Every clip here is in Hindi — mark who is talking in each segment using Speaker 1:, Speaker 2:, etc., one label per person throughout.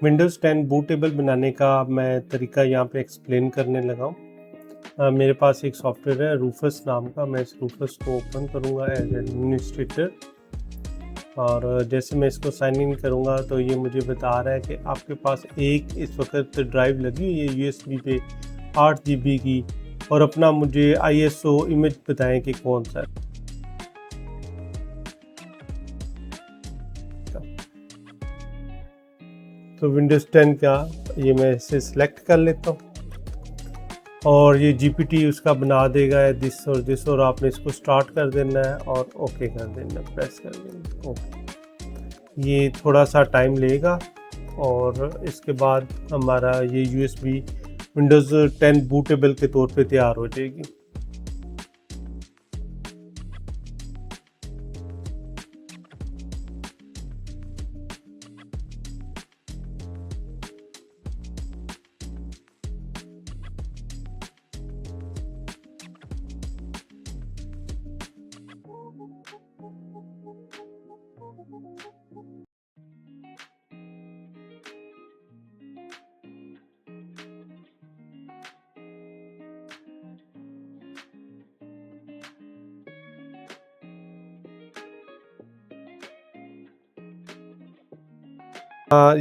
Speaker 1: विंडोज़ 10 बूटेबल बनाने का मैं तरीका यहाँ पे एक्सप्लेन करने लगा हूँ। मेरे पास एक सॉफ्टवेयर है रूफस नाम का। मैं इस रूफस को ओपन करूँगा एज एडमिनिस्ट्रेटर और जैसे मैं इसको साइन इन करूँगा तो ये मुझे बता रहा है कि आपके पास एक इस वक्त ड्राइव लगी हुई है यूएसबी पे 8 GB की, और अपना मुझे ISO इमेज बताएं कि कौन सा है। तो विंडोज़ 10 का ये मैं इसे सिलेक्ट कर लेता हूँ और ये GPT उसका बना देगा दिस और दिस, और आपने इसको स्टार्ट कर देना है और ओके कर देना, प्रेस कर देना ओके। ये थोड़ा सा टाइम लेगा और इसके बाद हमारा ये USB विंडोज़ 10 बूटेबल के तौर पे तैयार हो जाएगी।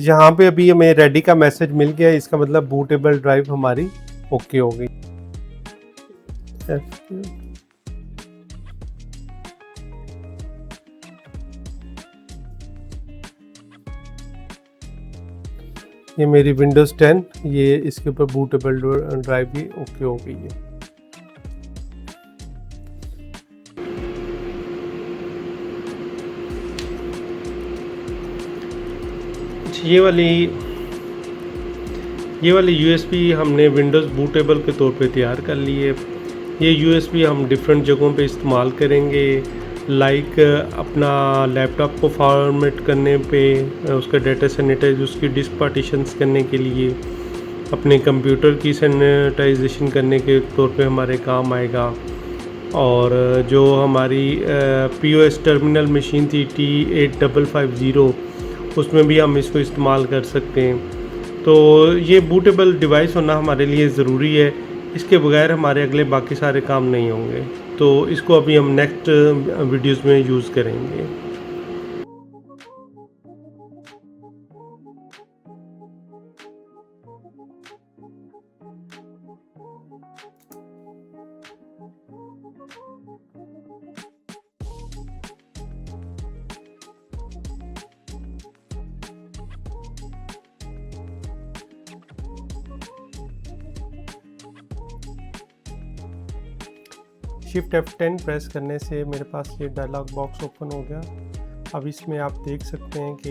Speaker 1: यहाँ पे अभी हमें रेडी का मैसेज मिल गया, इसका मतलब बूटेबल ड्राइव हमारी ओके हो गई। ये मेरी विंडोज़ 10 ये इसके ऊपर बूटेबल ड्राइव भी ओके हो गई है। ये वाली USB हमने विंडोज़ बूटेबल के तौर पे तैयार कर ली है। ये USB हम डिफरेंट जगहों पे इस्तेमाल करेंगे, लाइक अपना लैपटॉप को फॉर्मेट करने पे, उसका डाटा सैनिटाइज, उसकी डिस्क पार्टीशंस करने के लिए, अपने कंप्यूटर की सैनिटाइजेशन करने के तौर पे हमारे काम आएगा। और जो हमारी POS टर्मिनल मशीन थी T8550, उसमें भी हम इसको इस्तेमाल कर सकते हैं। तो ये बूटेबल डिवाइस होना हमारे लिए ज़रूरी है, इसके बगैर हमारे अगले बाकी सारे काम नहीं होंगे। तो इसको अभी हम नेक्स्ट वीडियोज़ में यूज़ करेंगे। शिफ्ट F10 प्रेस करने से मेरे पास ये डायलॉग बॉक्स ओपन हो गया। अब इसमें आप देख सकते हैं कि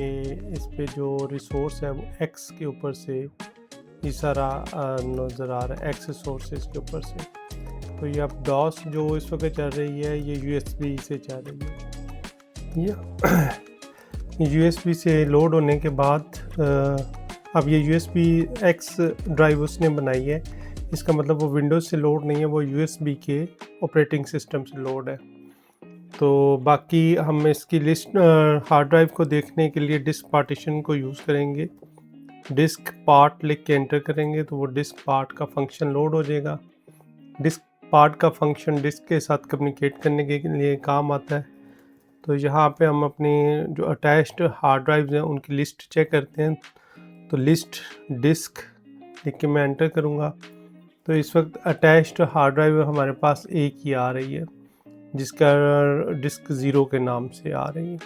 Speaker 1: इस पे जो रिसोर्स है वो X के ऊपर से ये सारा नज़र आ रहा है, X सोर्सेज के ऊपर से। तो ये अब DOS जो इस वक्त चल रही है ये USB से चल रही है। ये USB से लोड होने के बाद अब ये USB X ड्राइव उसने बनाई है, इसका मतलब वो विंडोज़ से लोड नहीं है, वो USB के ऑपरेटिंग सिस्टम से लोड है। तो बाकी हम इसकी लिस्ट हार्ड ड्राइव को देखने के लिए डिस्क पार्टीशन को यूज़ करेंगे। डिस्क पार्ट लिख के एंटर करेंगे तो वो डिस्क पार्ट का फंक्शन लोड हो जाएगा। डिस्क पार्ट का फंक्शन डिस्क के साथ कम्युनिकेट करने के लिए काम आता है। तो यहाँ पे हम अपनी जो अटैच्ड हार्ड ड्राइव्स हैं उनकी लिस्ट चेक करते हैं। तो लिस्ट डिस्क लिख के मैं एंटर करूँगा तो इस वक्त अटैच्ड हार्ड ड्राइव हमारे पास एक ही आ रही है, जिसका डिस्क 0 के नाम से आ रही है।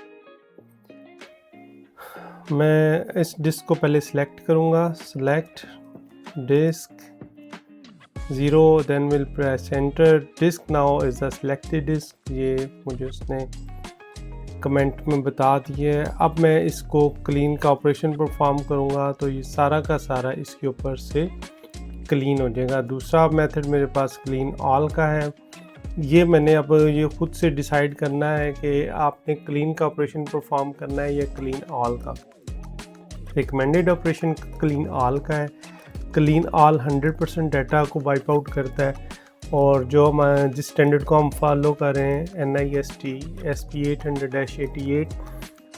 Speaker 1: मैं इस डिस्क को पहले सिलेक्ट करूँगा, select disk 0, then will press enter. Disk now is the selected disk, ये मुझे उसने कमेंट में बता दिए। अब मैं इसको क्लीन का ऑपरेशन परफॉर्म करूँगा तो ये सारा का सारा इसके ऊपर से क्लीन हो जाएगा। दूसरा मेथड मेरे पास क्लीन ऑल का है। ये मैंने अब ये खुद से डिसाइड करना है कि आपने क्लीन का ऑपरेशन परफॉर्म करना है या क्लीन ऑल का। रिकमेंडेड ऑपरेशन क्लीन ऑल का है। क्लीन ऑल 100% डाटा को वाइप आउट करता है, और जो हम जिस स्टैंडर्ड को हम फॉलो कर रहे हैं NIST SP 800-88,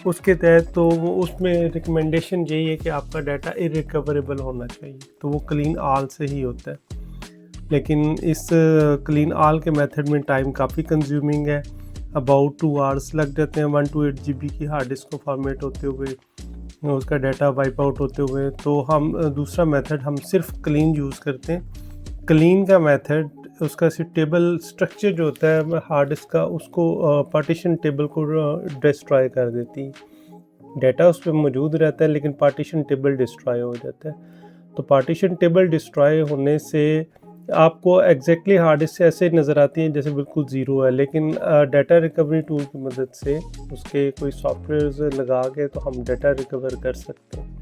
Speaker 1: उसके तहत तो उसमें रिकमेंडेशन यही है कि आपका डाटा इरिकवरेबल होना चाहिए, तो वो क्लीन ऑल से ही होता है। लेकिन इस क्लीन ऑल के मेथड में टाइम काफ़ी कंज्यूमिंग है, अबाउट 2 आवर्स लग जाते हैं 1 to 8 GB की हार्ड डिस्क को फॉर्मेट होते हुए, उसका डाटा वाइप आउट होते हुए। तो हम दूसरा मेथड हम सिर्फ क्लीन यूज़ करते हैं। क्लीन का मेथड उसका सिर्फ टेबल स्ट्रक्चर जो होता है हार्ड डिस्क का, उसको पार्टीशन टेबल को डिस्ट्रॉय कर देती है। डाटा उस पे मौजूद रहता है लेकिन पार्टीशन टेबल डिस्ट्रॉय हो जाता है। तो पार्टीशन टेबल डिस्ट्रॉय होने से आपको एग्जैक्टली हार्ड डिस्क ऐसे नज़र आती है जैसे बिल्कुल ज़ीरो है, लेकिन डाटा रिकवरी टूल की मदद से उसके कोई सॉफ्टवेयर लगा के तो हम डाटा रिकवर कर सकते हैं।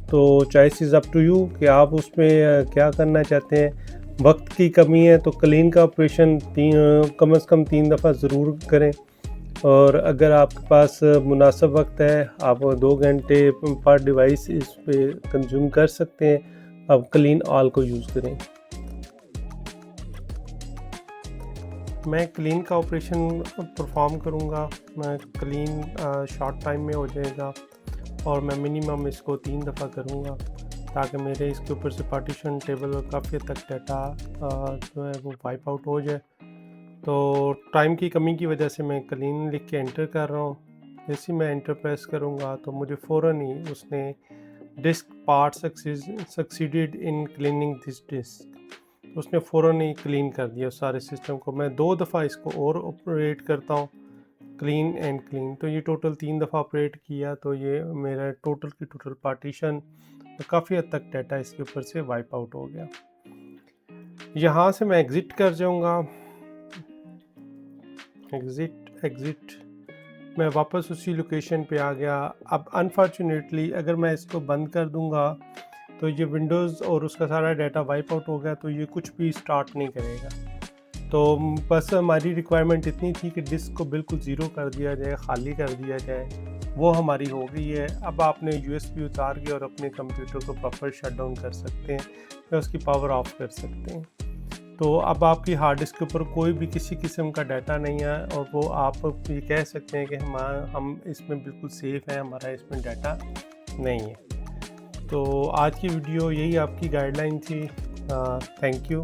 Speaker 1: तो choice is up to you कि आप उसमें क्या करना चाहते हैं। वक्त की कमी है तो क्लीन का ऑपरेशन कम से कम 3 दफ़ा ज़रूर करें, और अगर आपके पास मुनासिब वक्त है आप 2 घंटे पर डिवाइस इस पे कंज्यूम कर सकते हैं, अब क्लीन ऑल को यूज़ करें। मैं क्लीन का ऑपरेशन परफॉर्म करूँगा, मैं क्लीन शॉर्ट टाइम में हो जाएगा और मैं मिनिमम इसको 3 दफ़ा करूँगा ताकि मेरे इसके ऊपर से पार्टीशन टेबल और काफ़ी हद तक डाटा जो है वो वाइप आउट हो जाए। तो टाइम की कमी की वजह से मैं क्लीन लिख के एंटर कर रहा हूँ। जैसे ही मैं एंटर प्रेस करूँगा तो मुझे फ़ौरन ही उसने diskpart succeeded in cleaning this disk, उसने फ़ौरन ही क्लीन कर दिया सारे सिस्टम को। मैं 2 दफ़ा इसको और ऑपरेट करता हूँ, क्लीन एंड क्लीन, तो ये टोटल 3 दफ़ा ऑपरेट किया तो ये मेरा टोटल की टोटल पार्टीशन काफ़ी हद तक डाटा इसके ऊपर से वाइप आउट हो गया। यहाँ से मैं एग्ज़िट कर जाऊँगा, एग्ज़िट मैं वापस उसी लोकेशन पे आ गया। अब अनफॉर्चुनेटली अगर मैं इसको बंद कर दूँगा तो ये विंडोज़ और उसका सारा डाटा वाइप आउट हो गया, तो ये कुछ भी स्टार्ट नहीं करेगा। तो बस हमारी रिक्वायरमेंट इतनी थी कि डिस्क को बिल्कुल ज़ीरो कर दिया जाए, ख़ाली कर दिया जाए, वो हमारी हो गई है। अब आपने यूएसबी उतार के और अपने कंप्यूटर को प्रॉपर शट डाउन कर सकते हैं या उसकी पावर ऑफ कर सकते हैं। तो अब आपकी हार्ड डिस्क के ऊपर कोई भी किसी किस्म का डाटा नहीं है और वो आप ये कह सकते हैं कि हम इसमें बिल्कुल सेफ़ हैं, हमारा इसमें डाटा नहीं है। तो आज की वीडियो यही आपकी गाइडलाइन थी। Thank you.